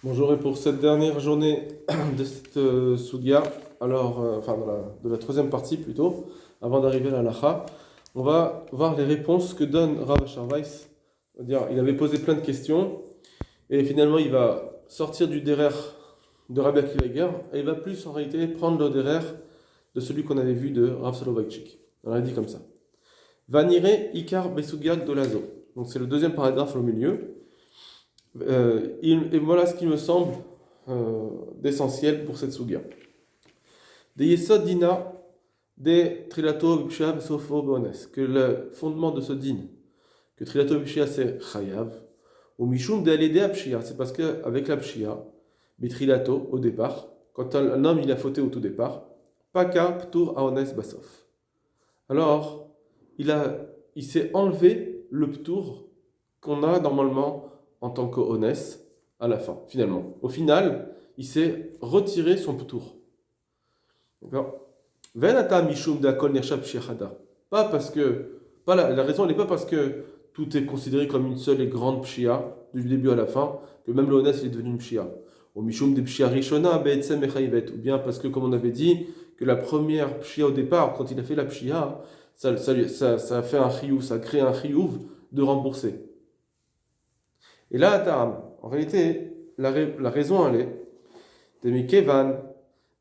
Bonjour, et pour cette dernière journée de cette Sugya, de la troisième partie plutôt, avant d'arriver à la Lacha, on va voir les réponses que donne Rav Asher Weiss. C'est-à-dire, il avait posé plein de questions, et finalement il va sortir du derer de Rabbi Akiva Eiger, et il va plus en réalité prendre le derer de celui qu'on avait vu de Rav Soloveitchik. On a dit comme ça. Vanire Ikar Besugya Gdolazo. Donc c'est le deuxième paragraphe au milieu. Et voilà ce qui me semble d'essentiel pour cette sugya. De Yesod Dina de Trilato Bishia Sofo Bones, que le fondement de ce din, que Trilato Bishia c'est Chayav, ou Mishum de Aledea Pshia, c'est parce qu'avec la Pshia, Bitrilato au départ, quand un homme il a fauté au tout départ, Paka Ptur Aones Basof. Alors, il s'est enlevé le Ptur qu'on a normalement en tant qu'honnête à la fin, finalement. Au final, il s'est retiré son ptour. D'accord. Venata mishum dakol nirshab shechada. Pas parce que, pas la raison n'est pas parce que tout est considéré comme une seule et grande pshia du début à la fin, que même le honnête il est devenu une pshia. Ou mishum de pshia rishona be'etzem echayvet. Ou bien parce que, comme on avait dit, que la première pshia au départ, quand il a fait la pshia, ça a fait un chiyuv, ça a créé un chiyuv de rembourser. Et là, en réalité, la raison, elle est de Mikevan,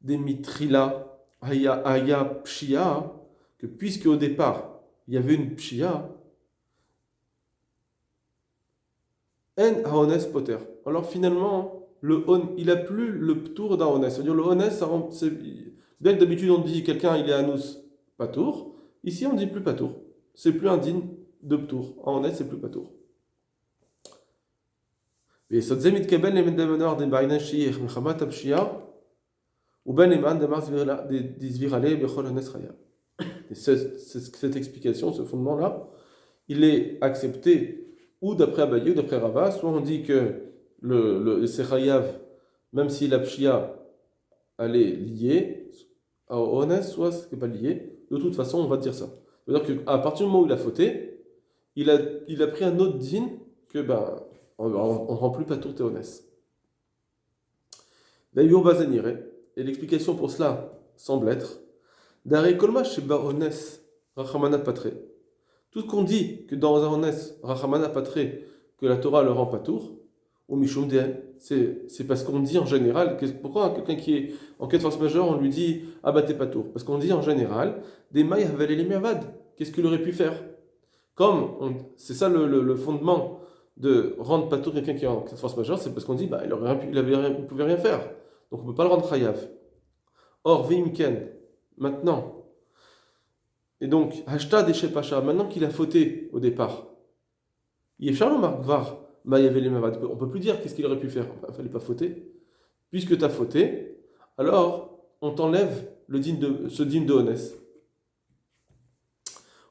de Mitrila, Aya Pshia, que puisque au départ, il y avait une Pshia, En Haones Potter. Alors finalement, il n'a plus le tour d'un Haones. C'est-à-dire le Haones, bien que d'habitude on dit quelqu'un il est Anous Patour, ici on dit plus Patour. C'est plus indigne de Ptour. En Haones, c'est plus Patour. ויסוד זה מתקבל למדי מנוער דבעינן שייך מחמת הפשיעה ובין למען דמר דסביר עליה בכל הנס חייו. Cette explication, ce fondement-là, il est accepté ou d'après Abaye ou d'après Rava. Soit on dit que le Sechayav, même si la Pshia elle est liée au Ones, soit ce n'est pas lié. De toute façon, on va dire ça. C'est-à-dire qu'à partir du moment où il a fauté, il a pris un autre din que on ne rend plus patour théonès. D'ailleurs, et l'explication pour cela semble être Dare kolma sheba ones rachamana patre. Tout ce qu'on dit que dans un ones rachamana patre que la Torah le rend patour, ou mishum c'est parce qu'on dit en général, pourquoi quelqu'un qui est en cas de force majeure, on lui dit ah bah t'es patour? Parce qu'on dit en général des maï havelelimiavad. Qu'est-ce qu'il aurait pu faire? C'est ça le fondement de rendre patour quelqu'un qui est en force majeure, c'est parce qu'on dit il ne pouvait rien faire. Donc on ne peut pas le rendre chayav. Or, Veimken, maintenant, et donc, Hashta Deshe Pacha, maintenant qu'il a fauté au départ, Yeshar Omar Gvar, on ne peut plus dire qu'est-ce qu'il aurait pu faire. Il ne fallait pas fauter. Puisque tu as fauté, alors on t'enlève ce dîme de Honès.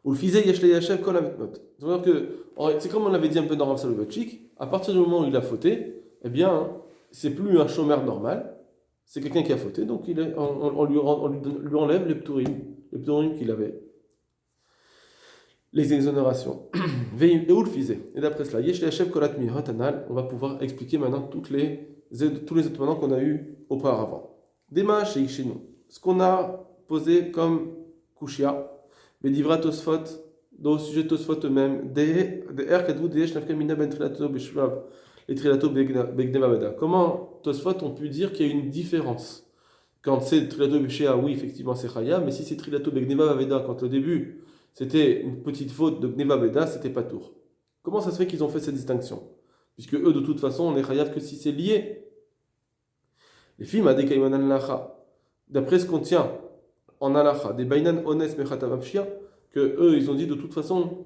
Ou le fisé Yeshle Yashem Kol Ametnot. C'est comme on l'avait dit un peu dans Rav Soloveitchik, à partir du moment où il a fauté, eh bien, c'est plus un chômeur normal, c'est quelqu'un qui a fauté, donc on lui enlève les pturim qu'il avait, les exonérations. Et d'après cela, Yesh Yashem Kol Atmihot Anal, on va pouvoir expliquer maintenant tous les étonnements qu'on a eus auparavant. Dema chez nous, ce qu'on a posé comme Kushia, Bedivra Tosfot, dans le sujet Tosfot eux-mêmes, comment Tosfot ont pu dire qu'il y a une différence? Quand c'est Trilato Beshea, oui, effectivement c'est Chaya, mais si c'est Trilato Begneva Veda, quand au début c'était une petite faute de Gneva Veda, c'était pas tour. Comment ça se fait qu'ils ont fait cette distinction? Puisque eux, de toute façon, on est Chayav que si c'est lié. Les films Adekaimanan Lacha, d'après ce qu'on tient en Alacha, des Bainan Ones Mechatavapshia, que eux, ils ont dit de toute façon,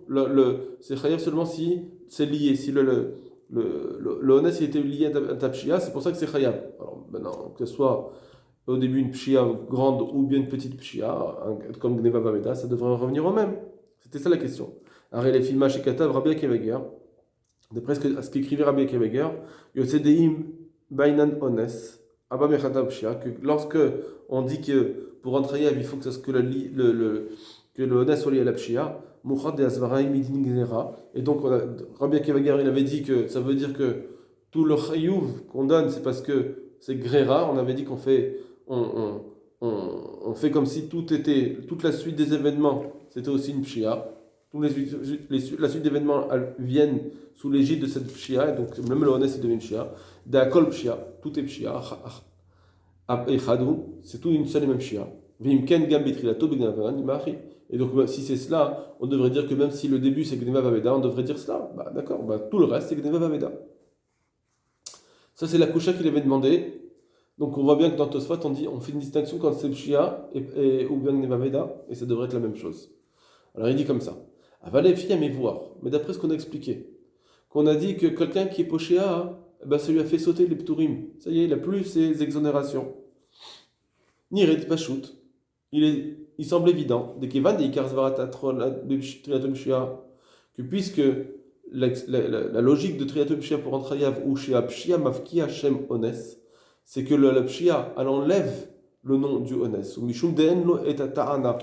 c'est Chayav seulement si c'est lié, si le Ones il était lié à ta Pshia, c'est pour ça que c'est Chayav. Alors maintenant, que ce soit au début une Pshia grande ou bien une petite Pshia, comme Gneva Vaveda, ça devrait revenir au même. C'était ça la question. Arrêt les films chez Katav, Rabbi Akiva, d'après ce qu'écrivait Rabbi Akiva, Yosedeim Bainan Ones, Abba Mechatav Pshia, que lorsque on dit que pour rentrer Chayav, il faut que le Ones soit lié à la Pshia, Mouchad de Asvaraim Midin Gnera, et donc Rabbi Akiva il avait dit que ça veut dire que tout le chayuv qu'on donne, c'est parce que c'est gréra. On avait dit on fait comme si toute la suite des événements, c'était aussi une pshia. La suite d'événements viennent sous l'égide de cette pshia, et donc même le honest il devient une pshia. D'akol pshia, tout est pshia. C'est tout une seule et même pshia. Et donc, si c'est cela, on devrait dire que même si le début c'est Gneva Vaveda, on devrait dire cela. Bah, d'accord, bah, tout le reste c'est Gneva Vaveda. Ça, c'est la Kusha qu'il avait demandé. Donc, on voit bien que dans Tosfot, on fait une distinction quand c'est Pshia ou bien Gneva Vaveda, et ça devrait être la même chose. Alors, il dit comme ça. Avalé fille à mes voir. Mais d'après ce qu'on a expliqué, qu'on a dit que quelqu'un qui est Pochéa, bah, ça lui a fait sauter les Pturim. Ça y est, il n'a plus ses exonérations. Niret Pachout. Il semble évident, que puisque la logique de Triatom Pshia pour rentrer Yav ou chez Pshia Mafki Hashem Ones, c'est que la Pshia, elle enlève le nom du Ones, ou Mishum De'enlo et Ta'ana,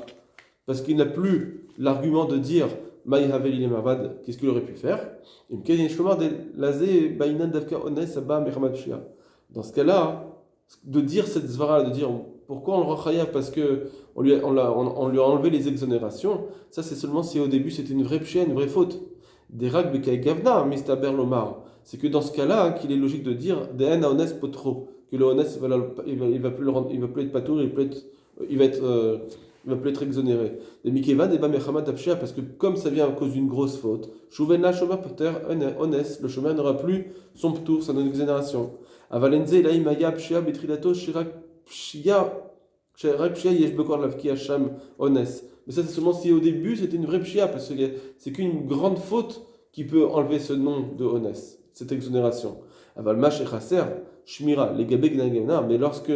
parce qu'il n'a plus l'argument de dire Maï Havel il est Mavad, qu'est-ce qu'il aurait pu faire. Dans ce cas-là, de dire cette zvara, de dire pourquoi on le rend chayav parce que on lui a enlevé les exonérations, ça c'est seulement si au début c'était une vraie pshia, une vraie faute. Des rag bekay gavna, mistaber lomar. C'est que dans ce cas-là, qu'il est logique de dire des en ones potro, que le ones il va plus être patour, il va plus être exonéré. Des mikeva des ba mechamat pshia parce que comme ça vient à cause d'une grosse faute, shuvena shomer poter ones, le chômeur n'aura plus son ptour, sa non-exonération. Avalenze ilaim maya pshia betrilato shirak pshia yesh bekor lavki hasham ones. Mais ça c'est seulement si au début c'était une vraie pshia parce que c'est qu'une grande faute qui peut enlever ce nom de ones, cette exonération. Aval mash echaser shmira legabe gnagena, mais lorsque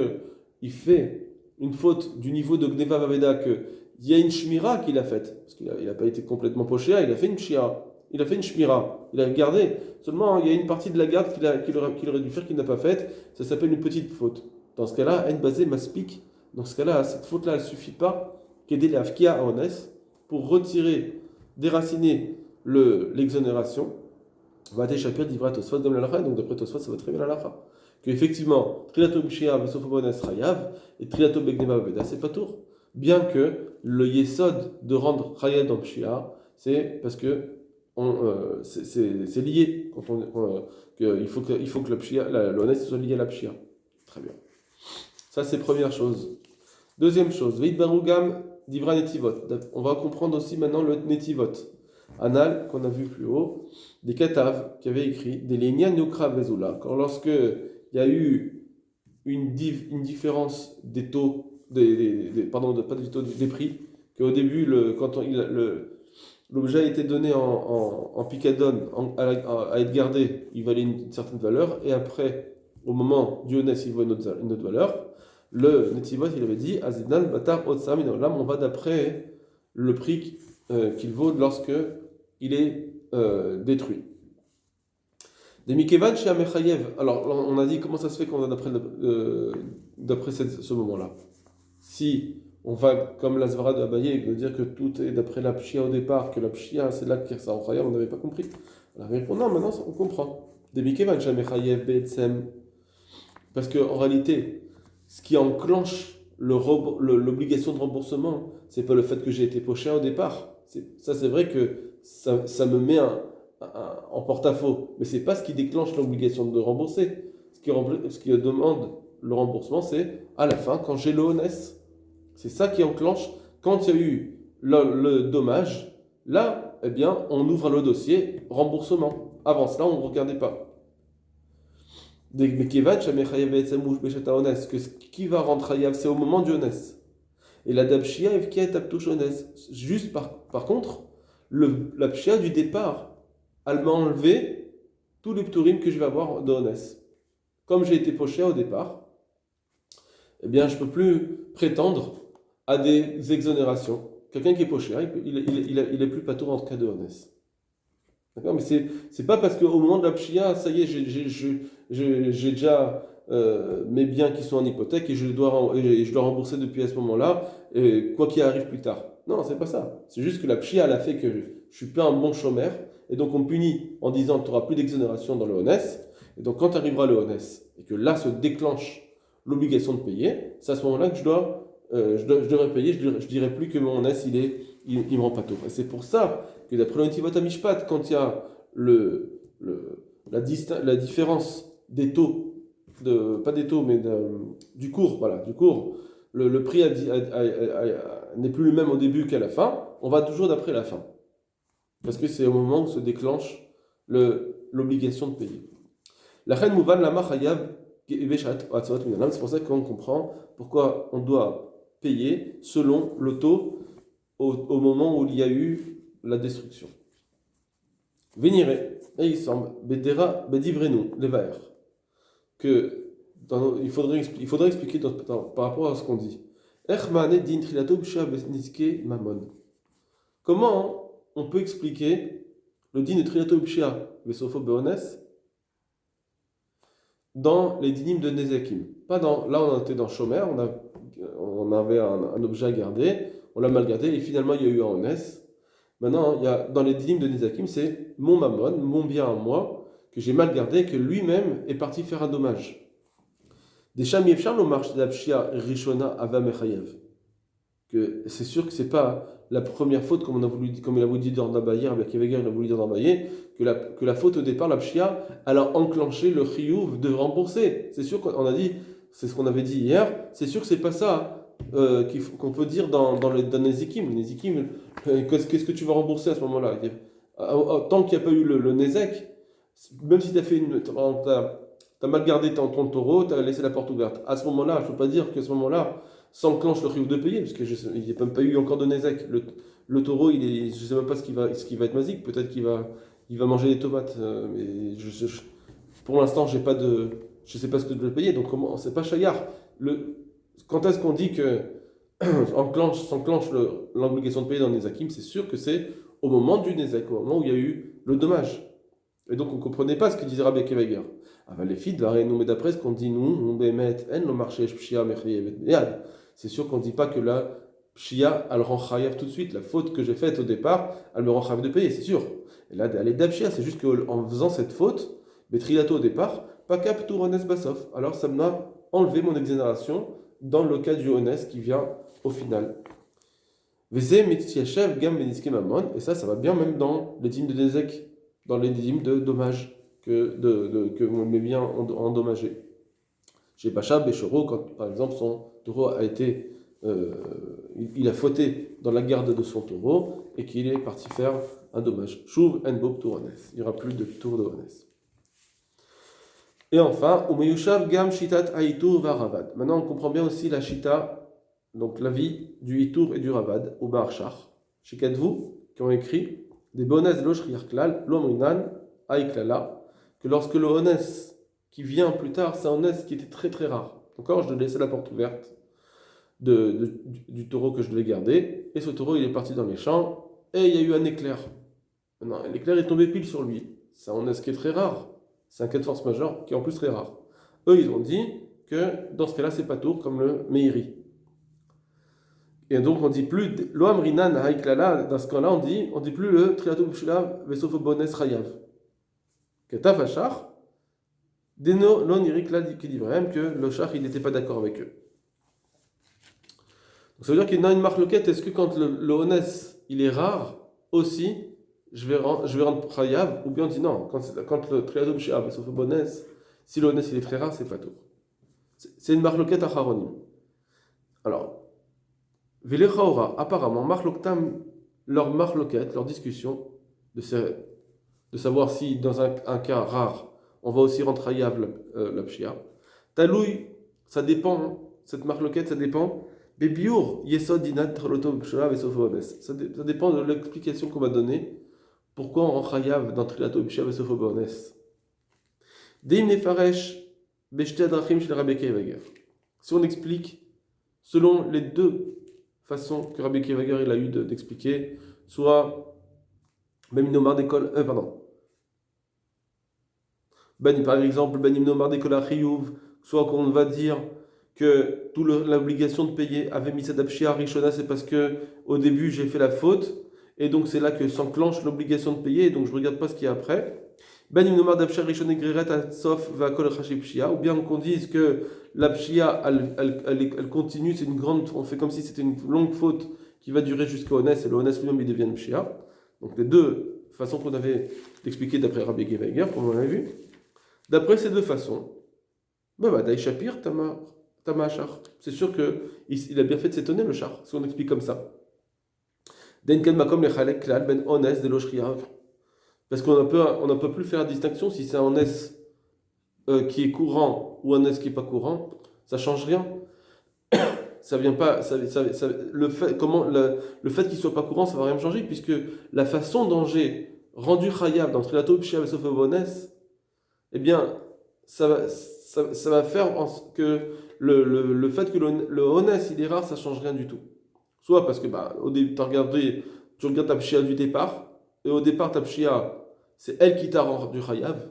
il fait une faute du niveau de gneva vaveda que il y a une shmira qu'il a faite parce qu'il n'a pas été complètement pochéa, il a fait une pshia. Il a fait une shmira, il a gardé. Seulement, il y a une partie de la garde qu'il aurait dû faire qu'il n'a pas faite. Ça s'appelle une petite faute. Dans ce cas-là, une basée maspik. Dans ce cas-là, cette faute-là, elle ne suffit pas qu'aider la fkia à ones pour retirer, déraciner l'exonération. Va t'échapper d'ivra tosfot comme la donc d'après tosfot, ça va très bien la lacha. Que effectivement, trilato b'shia v'sofobones rayav et trilato begneva veda, c'est pas tour. Bien que le yesod de rendre chayav dans b'shia, c'est parce que c'est lié. Il faut que l'honnête soit lié à la pshia. Très bien. Ça, c'est première chose. Deuxième chose, Veit Barugam d'Ivra Netivot. On va comprendre aussi maintenant le Netivot. Anal, qu'on a vu plus haut, des Katav qui avaient écrit des Lénia Nukra Vezula. Quand lorsque il y a eu une différence des taux, des prix, qu'au début, quand l'objet a été donné en picadone, à être gardé, il valait une certaine valeur, et après, au moment du honnête, il vaut une autre valeur. Le Netivot, il avait dit Azidan Batar Otsam, là, on va d'après le prix qu'il vaut lorsque il est détruit. Des Mikevan chez Amechayev. Alors, on a dit comment ça se fait qu'on a d'après ce moment-là. Si on va, comme la Zvara de Abaye, de dire que tout est d'après la Pshia au départ, que la Pshia c'est là que ça en Chayav, on n'avait pas compris. On avait répondu non, maintenant on comprend. Des Mikevan chez Amechayev, Be'etzem. Parce qu'en réalité, ce qui enclenche l'obligation de remboursement, c'est pas le fait que j'ai été poché au départ. Ça, c'est vrai que ça me met en porte-à-faux, mais c'est pas ce qui déclenche l'obligation de rembourser. Ce qui demande le remboursement, c'est à la fin, quand j'ai le honest. C'est ça qui enclenche. Quand il y a eu le dommage, là, eh bien, on ouvre le dossier remboursement. Avant cela, on ne regardait pas. Que ce qui va rendre Hayav, c'est au moment du honest. Et la dabshia qui est aptouche honest. Juste par contre, la pshia du départ, elle m'a enlevé tous les pturim que je vais avoir de honest. Comme j'ai été poché au départ, eh bien, je ne peux plus prétendre à des exonérations. Quelqu'un qui est poché, il est plus patour en cas de honest. D'accord, mais c'est pas parce qu'au moment de la pshia, ça y est, j'ai déjà mes biens qui sont en hypothèque et je dois rembourser depuis à ce moment-là, quoi qu'il arrive plus tard. Non, c'est pas ça. C'est juste que la pshia, elle a fait que je suis pas un bon chômeur et donc on me punit en disant tu n'auras plus d'exonération dans le honest. Et donc quand arrivera le Honès, et que là se déclenche l'obligation de payer, c'est à ce moment-là que je devrais payer, je dirais plus que mon Honès, il me rend pas tour. Et c'est pour ça que d'après le Netivot HaMishpat, quand il y a la différence des taux, pas des taux, mais du cours, voilà, du cours, le prix n'est plus le même au début qu'à la fin, on va toujours d'après la fin. Parce que c'est au moment où se déclenche l'obligation de payer. La reine Mouvan Lama Chayav, c'est pour ça qu'on comprend pourquoi on doit payer selon le taux au moment où il y a eu la destruction. Vénire, et il semble, Bedera, Bedivrenu, Levaer, que il faudrait expliquer par rapport à ce qu'on dit. Comment on peut expliquer le din de Trilato B'Shia Vesofo Beones dans les dinim de Nezakim? Pas dans, là, on était dans Shomer, on avait un objet à garder, on l'a mal gardé et finalement il y a eu un Ones. Maintenant, dans les dinim de Nezakim, c'est mon mammon, mon bien à moi, que j'ai mal gardé, que lui-même est parti faire un dommage. Des Shami Efchar lo marche la Pshia Rishona Ava Mechayev. Que c'est sûr que c'est pas la première faute, comme il a voulu dire dans Nabaye, Rabbi Akiva Eiger, il a voulu dire dans Nabaye, que la faute au départ, la Pshia, elle a enclenché le chiyuv de rembourser. C'est sûr qu'on a dit, c'est ce qu'on avait dit hier, c'est sûr que c'est pas ça qu'on peut dire dans les Zikim. Les Zikim, qu'est-ce que tu vas rembourser à ce moment-là? Tant qu'il n'y a pas eu le Nezek, même si tu as fait t'as mal gardé ton taureau, tu as laissé la porte ouverte. À ce moment-là, je ne peux pas dire qu'à ce moment-là, s'enclenche le chiyuv de payer, parce qu'il n'y a même pas eu encore de Nezek. Le taureau, je ne sais même pas ce qui va être mazik. Peut-être qu'il va manger des tomates. Mais pour l'instant, je ne sais pas ce que je dois payer. Donc, c'est pas chayar. Quand est-ce qu'on dit que s'enclenche l'obligation de payer dans le Nezakim? C'est sûr que c'est au moment du Nezek, au moment où il y a eu le dommage. Et donc, on ne comprenait pas ce que disait Rabbi Akiva Eiger. Les filles, mais d'après ce qu'on dit, nous, c'est sûr qu'on ne dit pas que la pshia, elle rend chayav tout de suite. La faute que j'ai faite au départ, elle me rend chayav de payer, c'est sûr. Et là, elle est d'abshia, c'est juste qu'en faisant cette faute, Betrilato au départ, pas captur ones bassof. Alors ça m'a enlevé mon exonération dans le cas du ones qui vient au final. Et ça va bien même dans les dîmes de Nezek, dans les dîmes de dommage que mes biens ont endommagé. Chez Pacha, Béchoro, quand par exemple son taureau a été, il a fauté dans la garde de son taureau et qu'il est parti faire un dommage. Shuv en bob tourones. Il n'y aura plus de tour de ones. Et enfin, Umeyushav gam shitat aitur varavad. Maintenant, on comprend bien aussi la shita, donc la vie du itur et du ravad, ou barchar. Chez Kadvou, qui ont écrit des bonnes loch riarklal, l'omrinan, aiklala, que lorsque le honnes qui vient plus tard, c'est un honnes qui était très très rare. Encore, je devais laisser la porte ouverte du taureau que je devais garder, et ce taureau il est parti dans les champs, et il y a eu un éclair. Non, l'éclair est tombé pile sur lui. C'est un honnes qui est très rare. C'est un cas de force majeure qui est en plus très rare. Eux, ils ont dit que dans ce cas-là, c'est pas tour comme le Meiri. Et donc on dit plus l'Oam Rinan Haiklala, dans ce cas-là, on dit plus le Triato B'Shulav Vesofo Bones Chayav. Ketaf Hachar, Deno Lon Irikla qui dit vraiment que le Shach il n'était pas d'accord avec eux. Donc ça veut dire qu'il y a une marque loquette. Est-ce que quand le Honnes il est rare aussi, je vais rendre Chayav, ou bien on dit non, quand le Triato B'Shulav Vesofo Bones, si le Honnes il est très rare, c'est pas tout. C'est une marque loquette à Charonim. Alors, Velechaora, apparemment, leur marloquette, leur discussion, de savoir si dans un cas rare, on va aussi rendre Hayav la Pshia. Taloui, ça dépend, cette marloquette, ça dépend. Bebiur, Yesod, Dinat, Traloto, Pshia, Vesophobones. Ça dépend de l'explication qu'on va donner. Pourquoi on rend Hayav dans Trilato, Pshia, Vesophobones. Deim Nefaresh, Beshte Adrachim, chez Rabbi Akiva Eiger. Si on explique selon les deux façon que Rabbi Akiva Eiger il a eu d'expliquer, soit Ben Nomar d'école, par exemple Ben Nomar d'école à Chiyuv, soit qu'on va dire que toute l'obligation de payer avait mis cette Pshia Rishona, c'est parce que au début j'ai fait la faute, et donc c'est là que s'enclenche l'obligation de payer, et donc je ne regarde pas ce qu'il y a après. Ben Imnomar d'Apshia Rishon Greret Atsof Vakol Chashi Pshia, ou bien qu'on dise que la Pshia, elle continue, c'est une grande, on fait comme si c'était une longue faute qui va durer jusqu'au Honès, et le Honès lui-même il devient une Pshia. Donc les deux façons qu'on avait d'expliquer d'après Rabbi Geveiger, comme on l'a vu. D'après ces deux façons, Daï Shapir, Tama Char. C'est sûr qu'il a bien fait de s'étonner le char, si on explique comme ça. Denken Makom Lechalek Klal Ben Honès de l'Oshriyav. Parce qu'on ne peut plus faire la distinction si c'est un Honès qui est courant ou un Honès qui n'est pas courant, ça ne change rien. Ça vient pas, le fait qu'il soit pas courant, ça va rien changer, puisque la façon dont j'ai rendu Chayav dans Trilato Pshia et Sofavones, eh bien, ça va faire que le fait que le Honès il est rare, ça change rien du tout. Soit parce que tu regardes ta Pshia du départ, et au départ ta Pshia, c'est elle qui t'a rendu Chayav.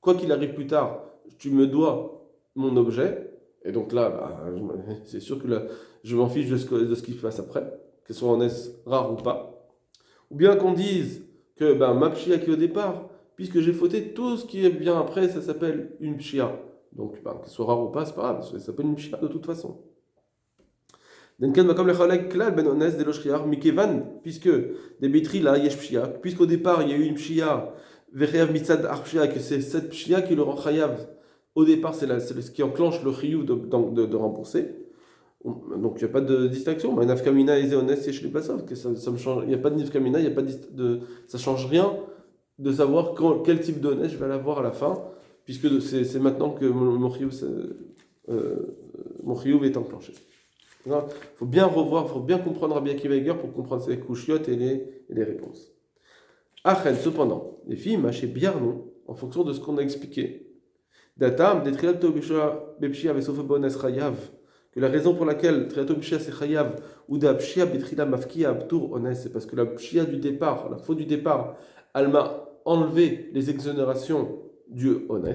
Quoi qu'il arrive plus tard, tu me dois mon objet. Et donc là, c'est sûr que là, je m'en fiche de ce qui se passe après, que ce soit en S rare ou pas. Ou bien qu'on dise que ma pshia qui est au départ, puisque j'ai fauté, tout ce qui est bien après, ça s'appelle une pshia. Donc, que ce soit rare ou pas, c'est pas grave, ça s'appelle une pshia de toute façon. Puisque des bitri là, yesh pshia, puisqu'au départ il y a eu une pshia, vechayav mitzad arpshia, que c'est cette pshia qui le rend chayav. Au départ, c'est ce qui enclenche le chiyuv de rembourser. Donc, il n'y a pas de distinction. Mais nafkamina et zéones, c'est chez les passants. Ça me change. Il n'y a pas de nafkamina, il n'y a pas ça ne change rien de savoir quel type de honest je vais l'avoir à la fin, puisque c'est maintenant que mon chiyuv est enclenché. Il faut bien revoir, il faut bien comprendre Rabbi Akiva Eiger pour comprendre ces couchiotes et les réponses. Achen, cependant, les filles mâchaient bien non, en fonction de ce qu'on a expliqué. Datam, des triato bepshia vesofa bones chayav, que la raison pour laquelle triato bepshia c'est chayav, ou da pshia betrila mafkia abtur ones, c'est parce que la pshia du départ, la faute du départ, elle m'a enlevé les exonérations du ones.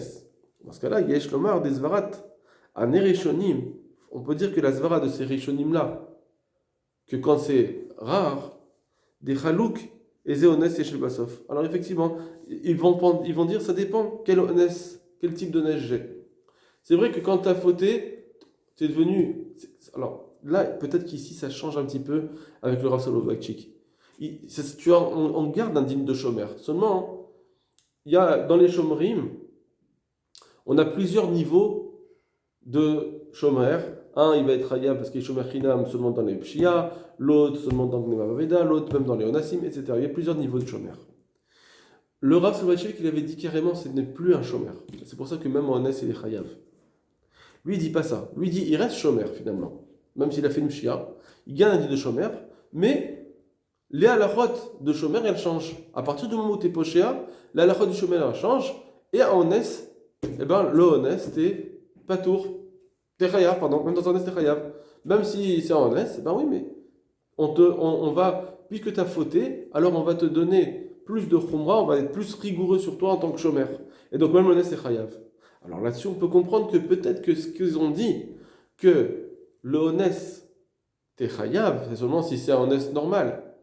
Dans ce cas-là, yesh lomar des zvarat, an ereshonim, on peut dire que la zvara de ces rishonim là, que quand c'est rare, des chalouk et zéones et shelbasov. Alors effectivement, ils vont dire ça dépend quel type de neige j'ai. C'est vrai que quand tu as fauté, tu es devenu. Alors là, peut-être qu'ici ça change un petit peu avec le Rav Soloveitchik. On garde un dîme de Shomer. Seulement, il y a dans les Shomerim, on a plusieurs niveaux de Shomer. Un, il va être Hayab parce qu'il est Shomer Chinam seulement dans les Pshia, l'autre seulement dans le Veda, l'autre même dans les Onassim, etc. Il y a plusieurs niveaux de Shomer. Le Rav Soloveitchik, il avait dit carrément ce n'est plus un Shomer. C'est pour ça que même en Ones, il est Chayav. Lui, il dit pas ça. Lui, il dit il reste Shomer finalement. Même s'il a fait une Pshia, il gagne un dit de Shomer, mais les halachot de Shomer, elles changent. À partir du moment où tu es Poshéa, les halachot du Shomer, elles changent, et à Ones, le Ones, t'es Patour. T'es Chayav, pardon. Même dans Ones, t'es Chayav. Même si c'est en Ones, oui, mais on va, puisque tu as fauté, alors on va te donner plus de khumra, on va être plus rigoureux sur toi en tant que shomer. Et donc même l'honnête c'est chayav. Alors là-dessus, on peut comprendre que peut-être que ce qu'ils ont dit, que le honnête t'es chayav, c'est seulement si c'est un honnête normal.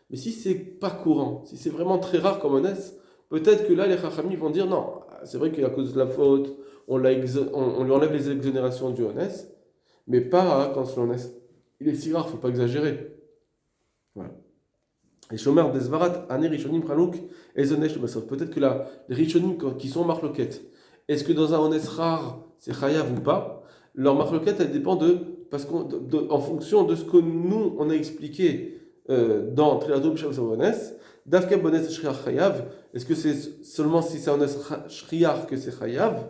Mais si c'est pas courant, si c'est vraiment très rare comme honnête, peut-être que là les chachamim vont dire non, c'est vrai qu'à cause de la faute, on lui enlève les exonérations du honnête, mais pas quand l'honnête il est si rare, faut pas exagérer. Voilà. Les chômeurs des Zvarat, Ané Rishonim Pralouk, et Zonesh Basov. Peut-être que là, les Rishonim qui sont marloquettes, est-ce que dans un honnête rare, c'est Chayav ou pas? Leur marloquette, elle dépend en fonction de ce que nous, on a expliqué dans Trilato B'Shav Savones, Davka Bones Shriar Chayav, est-ce que c'est seulement si c'est un honnête Shriar que c'est Chayav?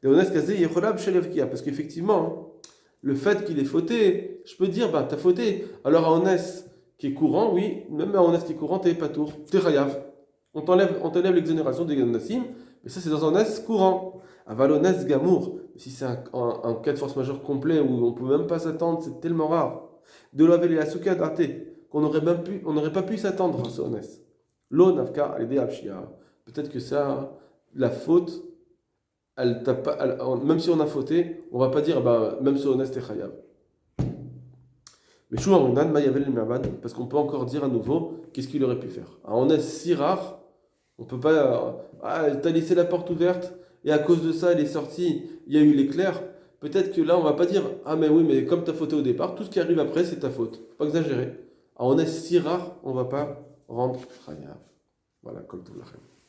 Des honnêtes Kazé Yecholab Shelevkia, parce qu'effectivement, le fait qu'il ait fauté, je peux dire, t'as fauté, alors un honnête qui est courant, oui, même un honnête qui est courant, t'es patour, t'es chayav. On t'enlève l'exonération des Nassim, mais ça c'est dans un honnête courant. Aval honnête gamour, si c'est un cas de force majeure complet où on ne peut même pas s'attendre, c'est tellement rare. De laver les asuka daté, on n'aurait pas pu s'attendre à ce honnête. Lo nafka alide abshia. Peut-être que ça, la faute, même si on a fauté, on va pas dire, même ce honnête est chayav. Mais parce qu'on peut encore dire à nouveau qu'est-ce qu'il aurait pu faire. Un honnête si rare, On peut pas. T'as laissé la porte ouverte et à cause de ça, elle est sortie, il y a eu l'éclair. Peut-être que là, on va pas dire ah, mais oui, mais comme t'as fauté au départ, tout ce qui arrive après, c'est ta faute. Faut pas exagérer. On est si rare, on va pas rendre khayab. Voilà, comme tout le reste.